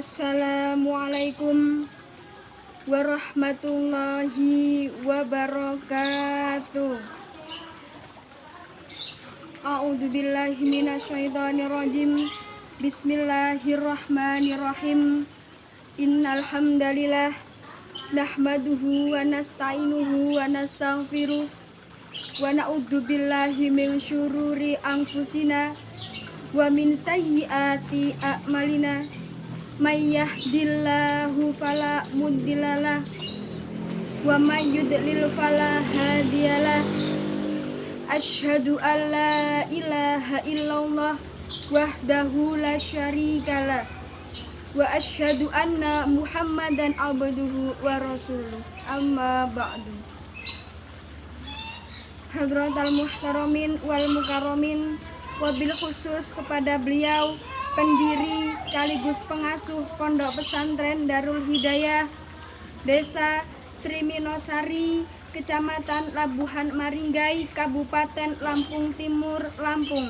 Assalamualaikum warahmatullahi wabarakatuh. A'udzubillahi minasyaitonirrajim. Bismillahirrahmanirrahim. Innal hamdalillah nahmaduhu wa nasta'inuhu wa nastaghfiruh wa na'udzubillahi min syururi anfusina wa min sayyiati a'malina. May yahdillahu fala mudhillalah wa may yudlil fala hadiyalah. Asyhadu an la ilaha illallah wahdahu la syarikalah wa asyhadu anna Muhammadan abduhu wa rasuluh. Amma ba'du. Hadratal muhtaramin wal mukarramin, wabil khusus kepada beliau pendiri sekaligus pengasuh Pondok Pesantren Darul Hidayah Desa Sri Minosari, Kecamatan Labuhan Maringgai, Kabupaten Lampung Timur, Lampung,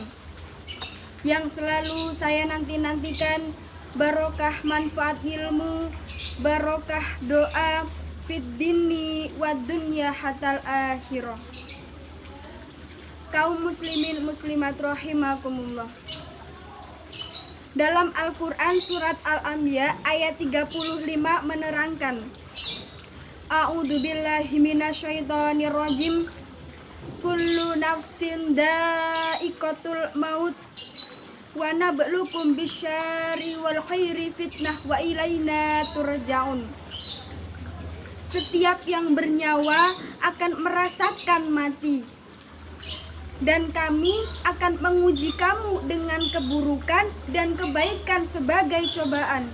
yang selalu saya nantikan barokah manfaat ilmu, barokah doa fid dini wad dunya hatal akhirah. Kaum muslimin muslimat rahimakumullah. Dalam Al-Quran surat Al-Anbiya ayat 35 menerangkan, A'udzubillahi minasyaitonirrajim. Kullu nafsin dha'iqatul maut wa nabluukum bisyarri wal khairi fitnah wa ilaina turja'un. Setiap yang bernyawa akan merasakan mati, dan kami akan menguji kamu dengan keburukan dan kebaikan sebagai cobaan,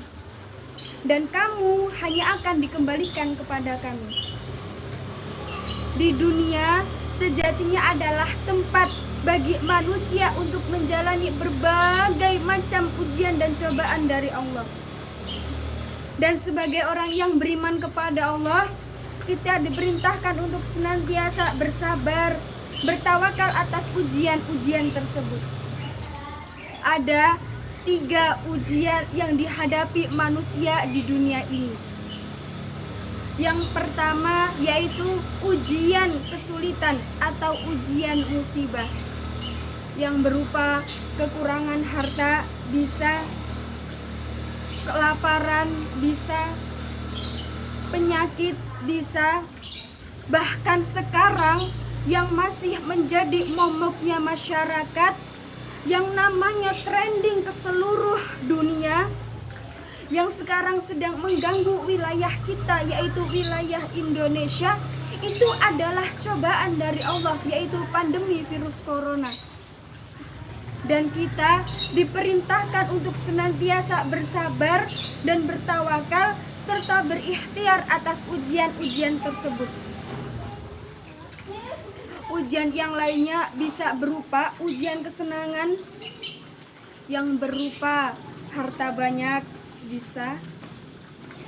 dan kamu hanya akan dikembalikan kepada kami. Di dunia sejatinya adalah tempat bagi manusia untuk menjalani berbagai macam ujian dan cobaan dari Allah. Dan sebagai orang yang beriman kepada Allah, kita diperintahkan untuk senantiasa bersabar, bertawakal atas ujian-ujian tersebut. Ada 3 ujian yang dihadapi manusia di dunia ini. Yang pertama yaitu ujian kesulitan atau ujian musibah, yang berupa kekurangan harta, bisa kelaparan, bisa penyakit, bisa bahkan sekarang yang masih menjadi momoknya masyarakat, yang namanya trending ke seluruh dunia, yang sekarang sedang mengganggu wilayah kita, yaitu wilayah Indonesia, itu adalah cobaan dari Allah, yaitu pandemi virus corona. Dan kita diperintahkan untuk senantiasa bersabar dan bertawakal serta berikhtiar atas ujian-ujian tersebut. Ujian yang lainnya bisa berupa ujian kesenangan, yang berupa harta banyak, bisa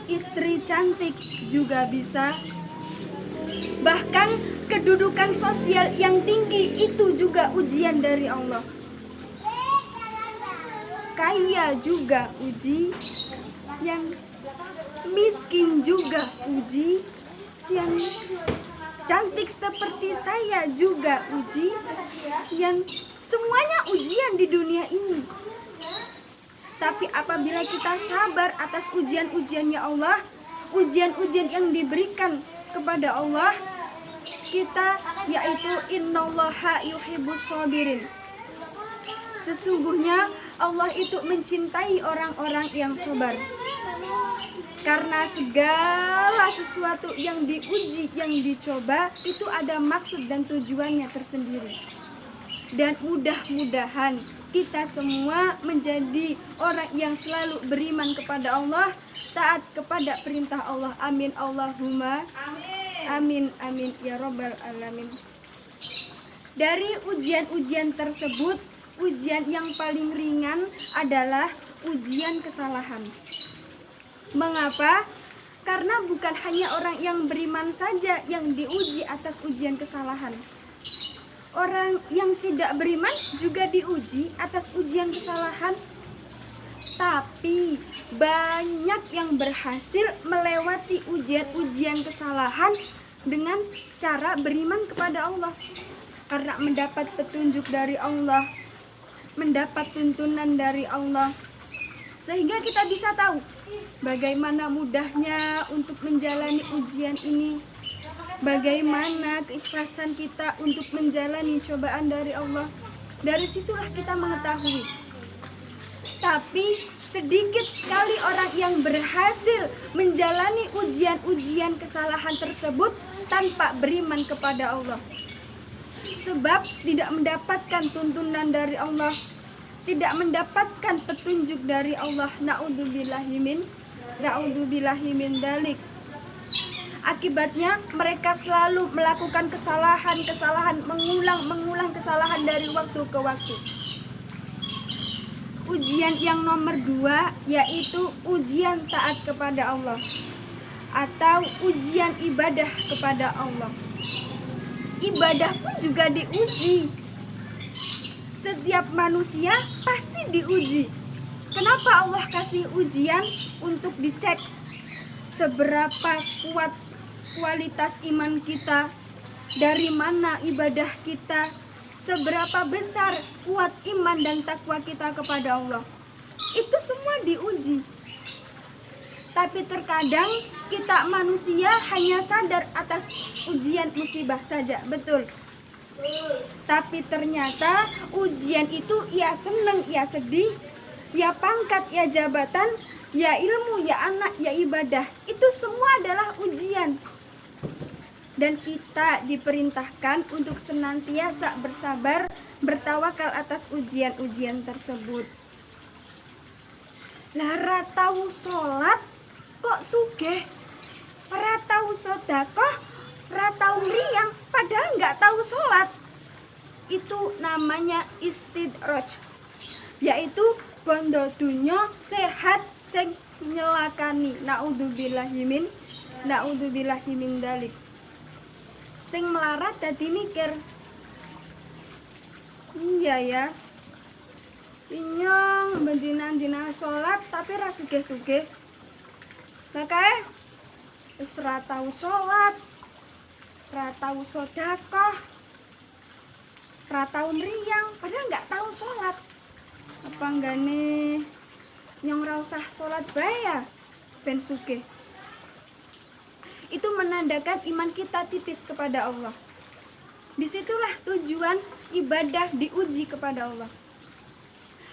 istri cantik juga bisa, bahkan kedudukan sosial yang tinggi itu juga ujian dari Allah. Kaya juga uji, yang miskin juga uji, yang cantik seperti saya juga uji, yang semuanya ujian di dunia ini. Tapi apabila kita sabar atas ujian-ujiannya Allah, ujian-ujian yang diberikan kepada Allah, kita yaitu innallaha yuhibbus shabirin. Sesungguhnya Allah itu mencintai orang-orang yang sabar. Karena segala sesuatu yang diuji, yang dicoba, itu ada maksud dan tujuannya tersendiri. Dan mudah-mudahan kita semua menjadi orang yang selalu beriman kepada Allah, taat kepada perintah Allah. Amin Allahumma amin amin ya rabbal alamin. Dari ujian-ujian tersebut, ujian yang paling ringan adalah ujian kesalahan. Mengapa? Karena bukan hanya orang yang beriman saja yang diuji atas ujian kesalahan. Orang yang tidak beriman juga diuji atas ujian kesalahan. Tapi banyak yang berhasil melewati ujian-ujian kesalahan dengan cara beriman kepada Allah. Karena mendapat petunjuk dari Allah, mendapat tuntunan dari Allah, sehingga kita bisa tahu bagaimana mudahnya untuk menjalani ujian ini, bagaimana keikhlasan kita untuk menjalani cobaan dari Allah. Dari situlah kita mengetahui. Tapi sedikit sekali orang yang berhasil menjalani ujian-ujian kesalahan tersebut tanpa beriman kepada Allah. Sebab tidak mendapatkan tuntunan dari Allah, tidak mendapatkan petunjuk dari Allah. Na'udzubillahi min dalik. Akibatnya mereka selalu melakukan kesalahan, mengulang kesalahan dari waktu ke waktu. Ujian yang nomor 2 yaitu ujian taat kepada Allah atau ujian ibadah kepada Allah. Ibadah pun juga diuji. Setiap manusia pasti diuji. Kenapa Allah kasih ujian? Untuk dicek seberapa kuat kualitas iman kita, dari mana ibadah kita, seberapa besar kuat iman dan takwa kita kepada Allah. Itu semua diuji. Tapi terkadang kita manusia hanya sadar atas ujian musibah saja, betul. Tapi ternyata ujian itu ya senang, ya sedih, ya pangkat, ya jabatan, ya ilmu, ya anak, ya ibadah. Itu semua adalah ujian. Dan kita diperintahkan untuk senantiasa bersabar, bertawakal atas ujian-ujian tersebut. Lah ratau sholat kok sugih, ratau sodakoh, ratau meriang, padahal nggak tahu sholat. Itu namanya istidraj, yaitu bondo dunyo sehat sing nyelakani. Na'udzubillahi min dalik. Sing melarat dadi mikir, iya ya, inyong bendina-dina sholat tapi ra sugih-sugih. Lah kae wis ra tau sholat, ra tau sedekah, ra tau mriyang, padahal nggak tahu sholat. Apa enggane nyong ra usah sholat bae ya ben sugih. Itu menandakan iman kita tipis kepada Allah. Disitulah tujuan ibadah diuji kepada Allah,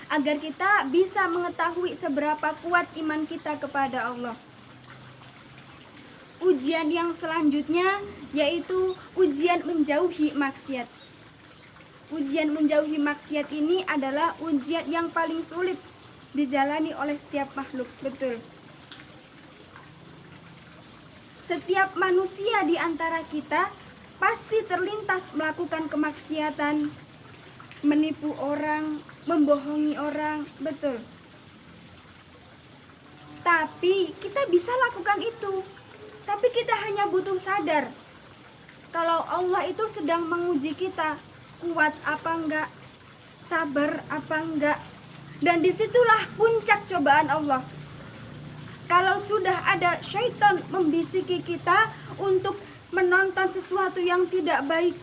agar kita bisa mengetahui seberapa kuat iman kita kepada Allah. Ujian yang selanjutnya yaitu ujian menjauhi maksiat. Ujian menjauhi maksiat ini adalah ujian yang paling sulit dijalani oleh setiap makhluk, betul. Setiap manusia di antara kita pasti terlintas melakukan kemaksiatan, menipu orang, membohongi orang, betul. Tapi kita bisa lakukan itu. Tapi kita hanya butuh sadar kalau Allah itu sedang menguji kita, kuat apa enggak, sabar apa enggak. Dan disitulah puncak cobaan Allah. Kalau sudah ada syaitan membisiki kita untuk menonton sesuatu yang tidak baik,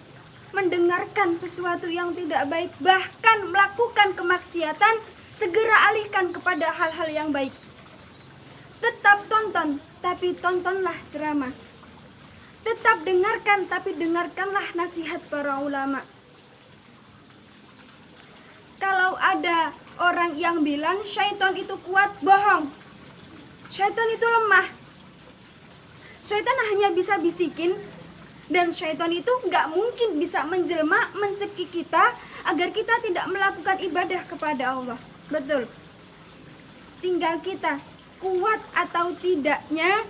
mendengarkan sesuatu yang tidak baik, bahkan melakukan kemaksiatan, segera alihkan kepada hal-hal yang baik. Tetap tonton, tapi tontonlah ceramah. Tetap dengarkan, tapi dengarkanlah nasihat para ulama. Kalau ada orang yang bilang syaitan itu kuat, bohong. Syaitan itu lemah. Syaitan hanya bisa bisikin, dan syaitan itu nggak mungkin bisa menjelma, mencekik kita agar kita tidak melakukan ibadah kepada Allah. Betul. Tinggal kita kuat atau tidaknya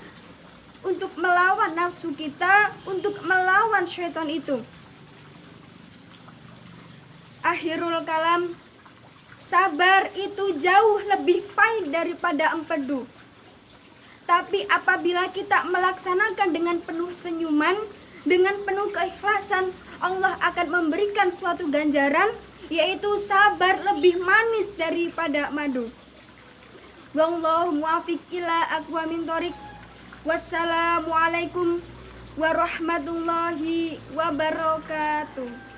untuk melawan nafsu kita, untuk melawan syaitan itu. Akhirul kalam, sabar itu jauh lebih pahit daripada empedu. Tapi apabila kita melaksanakan dengan penuh senyuman, dengan penuh keikhlasan, Allah akan memberikan suatu ganjaran, yaitu sabar lebih manis daripada madu. Wallahu muwaffiq ila aqwamit thoriq. Wassalamualaikum warahmatullahi wabarakatuh.